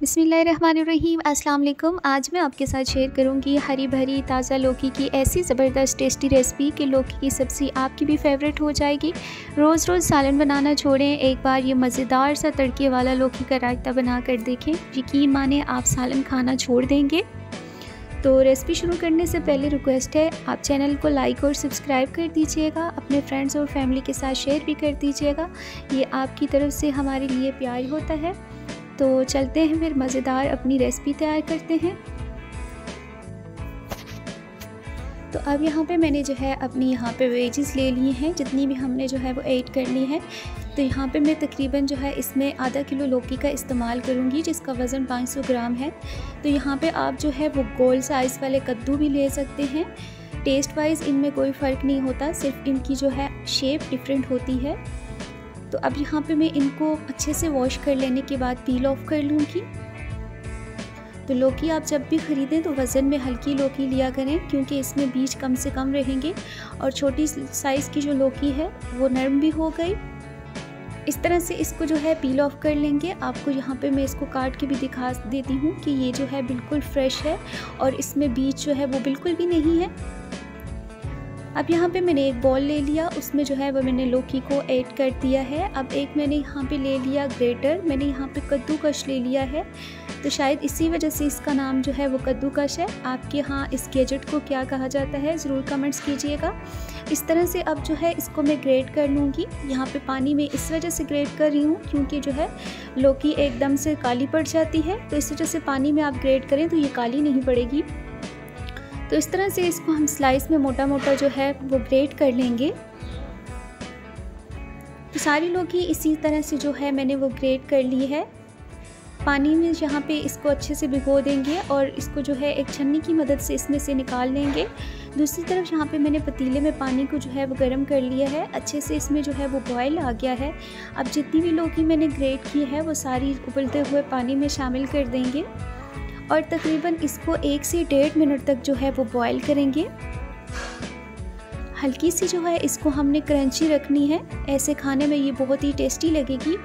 बिस्मिल्लाहिर्रहमानिर्रहीम। अस्सलाम वालेकुम। आज मैं आपके साथ शेयर करूंगी हरी भरी ताज़ा लौकी की ऐसी ज़बरदस्त टेस्टी रेसिपी कि लौकी की सब्ज़ी आपकी भी फेवरेट हो जाएगी। रोज़ रोज़ सालन बनाना छोड़ें, एक बार ये मज़ेदार सा तड़के वाला लौकी का रायता बना कर देखें। यकीन माने आप सालन खाना छोड़ देंगे। तो रेसिपी शुरू करने से पहले रिक्वेस्ट है, आप चैनल को लाइक और सब्सक्राइब कर दीजिएगा, अपने फ्रेंड्स और फैमिली के साथ शेयर भी कर दीजिएगा। ये आपकी तरफ से हमारे लिए प्यार होता है। तो चलते हैं फिर मज़ेदार अपनी रेसिपी तैयार करते हैं। तो अब यहाँ पे मैंने जो है अपनी यहाँ पे वेजेस ले लिए हैं, जितनी भी हमने जो है वो ऐड करनी है। तो यहाँ पे मैं तकरीबन जो है इसमें आधा किलो लौकी का इस्तेमाल करूँगी, जिसका वज़न 500 ग्राम है। तो यहाँ पे आप जो है वो गोल साइज़ वाले कद्दू भी ले सकते हैं। टेस्ट वाइज इनमें कोई फ़र्क नहीं होता, सिर्फ इनकी जो है शेप डिफरेंट होती है। तो अब यहाँ पे मैं इनको अच्छे से वॉश कर लेने के बाद पील ऑफ कर लूँगी। तो लौकी आप जब भी ख़रीदें तो वज़न में हल्की लौकी लिया करें, क्योंकि इसमें बीज कम से कम रहेंगे और छोटी साइज़ की जो लौकी है वो नरम भी हो गई। इस तरह से इसको जो है पील ऑफ कर लेंगे। आपको यहाँ पे मैं इसको काट के भी दिखा देती हूँ कि ये जो है बिल्कुल फ्रेश है और इसमें बीज जो है वो बिल्कुल भी नहीं है। अब यहाँ पे मैंने एक बॉल ले लिया, उसमें जो है वो मैंने लौकी को ऐड कर दिया है। अब एक मैंने यहाँ पे ले लिया ग्रेटर, मैंने यहाँ पे कद्दूकश ले लिया है। तो शायद इसी वजह से इसका नाम जो है वो कद्दूकश है। आपके यहाँ इस गैजेट को क्या कहा जाता है ज़रूर कमेंट्स कीजिएगा। इस तरह से अब जो है इसको मैं ग्रेट कर लूँगी। यहाँ पे पानी में इस वजह से ग्रेट कर रही हूँ क्योंकि जो है लौकी एकदम से काली पड़ जाती है, तो इस वजह से पानी में आप ग्रेट करें तो ये काली नहीं पड़ेगी। तो इस तरह से इसको हम स्लाइस में मोटा मोटा जो है वो ग्रेट कर लेंगे। तो सारी लौकी इसी तरह से जो है मैंने वो ग्रेट कर ली है। पानी में यहाँ पे इसको अच्छे से भिगो देंगे और इसको जो है एक छन्नी की मदद से इसमें से निकाल लेंगे। दूसरी तरफ यहाँ पे मैंने पतीले में पानी को जो है वो गर्म कर लिया है, अच्छे से इसमें जो है वो बॉयल आ गया है। अब जितनी भी लौकी मैंने ग्रेट की है वो सारी उबलते हुए पानी में शामिल कर देंगे और तकरीबन इसको 1 से 1.5 मिनट तक जो है वो बॉयल करेंगे। हल्की सी जो है इसको हमने क्रंची रखनी है, ऐसे खाने में ये बहुत ही टेस्टी लगेगी।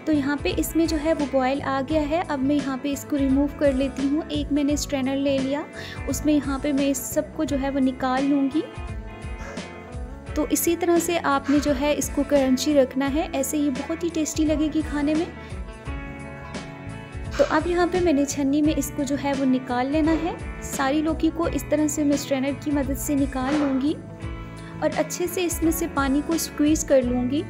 तो यहाँ पे इसमें जो है वो बॉयल आ गया है। अब मैं यहाँ पे इसको रिमूव कर लेती हूँ। एक मैंने स्ट्रेनर ले लिया, उसमें यहाँ पे मैं इस सबको जो है वो निकाल लूँगी। तो इसी तरह से आपने जो है इसको क्रंची रखना है, ऐसे ये बहुत ही टेस्टी लगेगी खाने में। तो अब यहाँ पे मैंने छन्नी में इसको जो है वो निकाल लेना है। सारी लौकी को इस तरह से मैं स्ट्रेनर की मदद से निकाल लूँगी और अच्छे से इसमें से पानी को स्क्वीज़ कर लूँगी।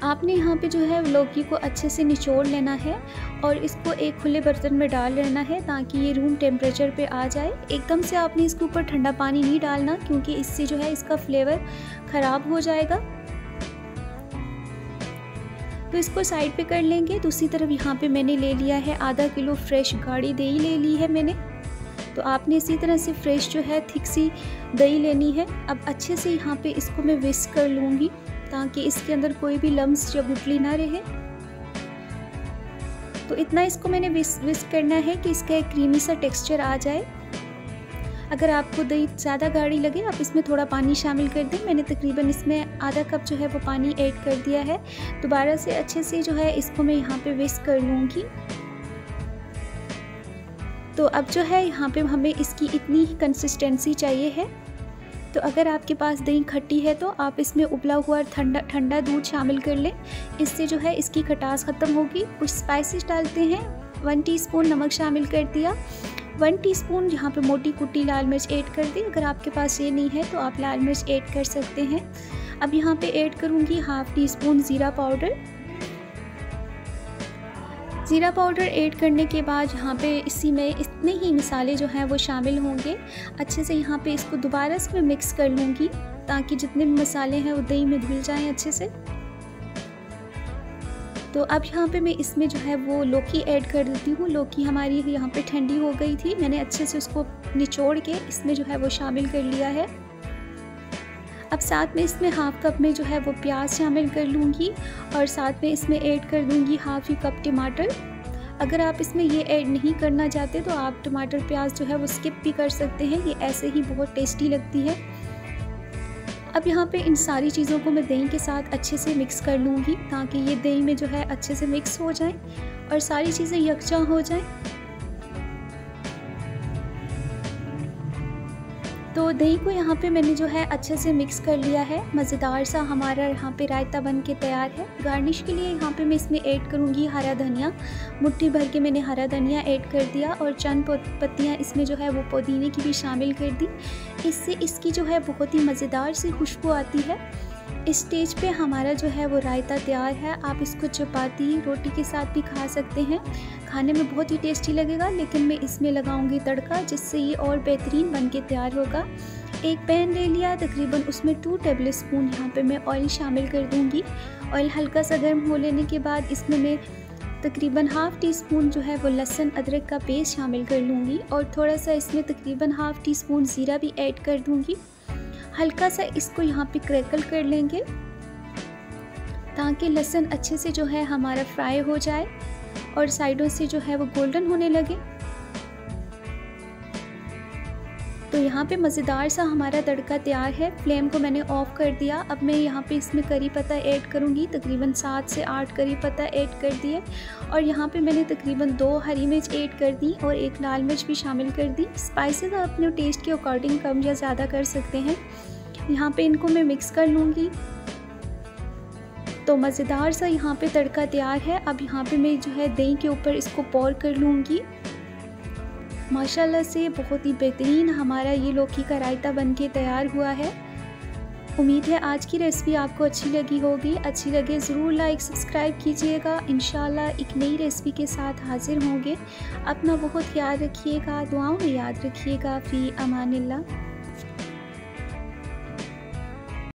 आपने यहाँ पे जो है लौकी को अच्छे से निचोड़ लेना है और इसको एक खुले बर्तन में डाल लेना है ताकि ये रूम टेम्परेचर पे आ जाए। एकदम से आपने इसके ऊपर ठंडा पानी नहीं डालना, क्योंकि इससे जो है इसका फ्लेवर ख़राब हो जाएगा। तो इसको साइड पे कर लेंगे। दूसरी तरफ यहाँ पे मैंने ले लिया है आधा किलो फ्रेश गाढ़ी दही ले ली है मैंने। तो आपने इसी तरह से फ्रेश जो है थिक सी दही लेनी है। अब अच्छे से यहाँ पे इसको मैं विस्क कर लूँगी ताकि इसके अंदर कोई भी लम्स या गुठली ना रहे। तो इतना इसको मैंने विस्क करना है कि इसका एक क्रीमी सा टेक्सचर आ जाए। अगर आपको दही ज़्यादा गाढ़ी लगे आप इसमें थोड़ा पानी शामिल कर दें। मैंने तकरीबन इसमें आधा कप जो है वो पानी ऐड कर दिया है। दोबारा से अच्छे से जो है इसको मैं यहाँ पे विस्क कर लूँगी। तो अब जो है यहाँ पे हमें इसकी इतनी ही कंसिस्टेंसी चाहिए है। तो अगर आपके पास दही खट्टी है तो आप इसमें उबला हुआ ठंडा दूध शामिल कर लें, इससे जो है इसकी खटास ख़त्म होगी। कुछ स्पाइसेस डालते हैं। 1 टीस्पून नमक शामिल कर दिया, 1 टीस्पून यहाँ पे मोटी कुटी लाल मिर्च ऐड कर दी। अगर आपके पास ये नहीं है तो आप लाल मिर्च ऐड कर सकते हैं। अब यहाँ पे ऐड करूँगी ½ टीस्पून ज़ीरा पाउडर। ज़ीरा पाउडर ऐड करने के बाद यहाँ पे इसी में इतने ही मसाले जो हैं वो शामिल होंगे। अच्छे से यहाँ पे इसको दोबारा से मैं मिक्स कर लूँगी ताकि जितने भी मसाले हैं वो दही में घुल जाएं अच्छे से। तो अब यहाँ पे मैं इसमें जो है वो लौकी ऐड कर देती हूँ। लौकी हमारी यहाँ पे ठंडी हो गई थी, मैंने अच्छे से उसको निचोड़ के इसमें जो है वो शामिल कर लिया है। अब साथ में इसमें ½ कप में जो है वो प्याज शामिल कर लूँगी और साथ में इसमें ऐड कर दूँगी ½ कप टमाटर। अगर आप इसमें ये ऐड नहीं करना चाहते तो आप टमाटर प्याज जो है वो स्किप भी कर सकते हैं, ये ऐसे ही बहुत टेस्टी लगती है। अब यहाँ पे इन सारी चीज़ों को मैं दही के साथ अच्छे से मिक्स कर लूँगी ताकि ये दही में जो है अच्छे से मिक्स हो जाए और सारी चीज़ें यकजा हो जाएं। तो दही को यहाँ पे मैंने जो है अच्छे से मिक्स कर लिया है। मज़ेदार सा हमारा यहाँ पे रायता बन के तैयार है। गार्निश के लिए यहाँ पे मैं इसमें ऐड करूँगी हरा धनिया। मुट्ठी भर के मैंने हरा धनिया ऐड कर दिया और चंद पत्तियाँ इसमें जो है वो पुदीने की भी शामिल कर दी। इससे इसकी जो है बहुत ही मज़ेदार सी खुशबू आती है। इस स्टेज पे हमारा जो है वो रायता तैयार है। आप इसको चपाती रोटी के साथ भी खा सकते हैं, खाने में बहुत ही टेस्टी लगेगा। लेकिन मैं इसमें लगाऊंगी तड़का जिससे ये और बेहतरीन बन के तैयार होगा। एक पैन ले लिया, तकरीबन उसमें 2 टेबल स्पून यहाँ पे मैं ऑयल शामिल कर दूंगी। ऑयल हल्का सा गर्म हो लेने के बाद इसमें मैं तकरीबन हाफ़ टी स्पून जो है वो लहसुन अदरक का पेस्ट शामिल कर लूँगी और थोड़ा सा इसमें तकरीबन हाफ़ टी स्पून ज़ीरा भी ऐड कर दूँगी। हल्का सा इसको यहाँ पे क्रैकल कर लेंगे ताकि लहसुन अच्छे से जो है हमारा फ्राई हो जाए और साइडों से जो है वो गोल्डन होने लगे। तो यहाँ पे मज़ेदार सा हमारा तड़का तैयार है। फ्लेम को मैंने ऑफ़ कर दिया। अब मैं यहाँ पे इसमें करी पत्ता ऐड करूँगी। तकरीबन 7 से 8 करी पत्ता ऐड कर दिए और यहाँ पे मैंने तकरीबन 2 हरी मिर्च ऐड कर दी और 1 लाल मिर्च भी शामिल कर दी। स्पाइसेस आप अपने टेस्ट के अकॉर्डिंग कम या ज़्यादा कर सकते हैं। यहाँ पे इनको मैं मिक्स कर लूँगी। तो मज़ेदार सा यहाँ पे तड़का तैयार है। अब यहाँ पे मैं जो है दही के ऊपर इसको पोर कर लूँगी। माशाल्लाह से बहुत ही बेहतरीन हमारा ये लौकी का रायता बनके तैयार हुआ है। उम्मीद है आज की रेसिपी आपको अच्छी लगी होगी। अच्छी लगे ज़रूर लाइक सब्सक्राइब कीजिएगा। इंशाल्लाह एक नई रेसिपी के साथ हाजिर होंगे। अपना बहुत ख्याल रखिएगा, दुआओं में याद रखिएगा। फ़ी अमानिल्लाह।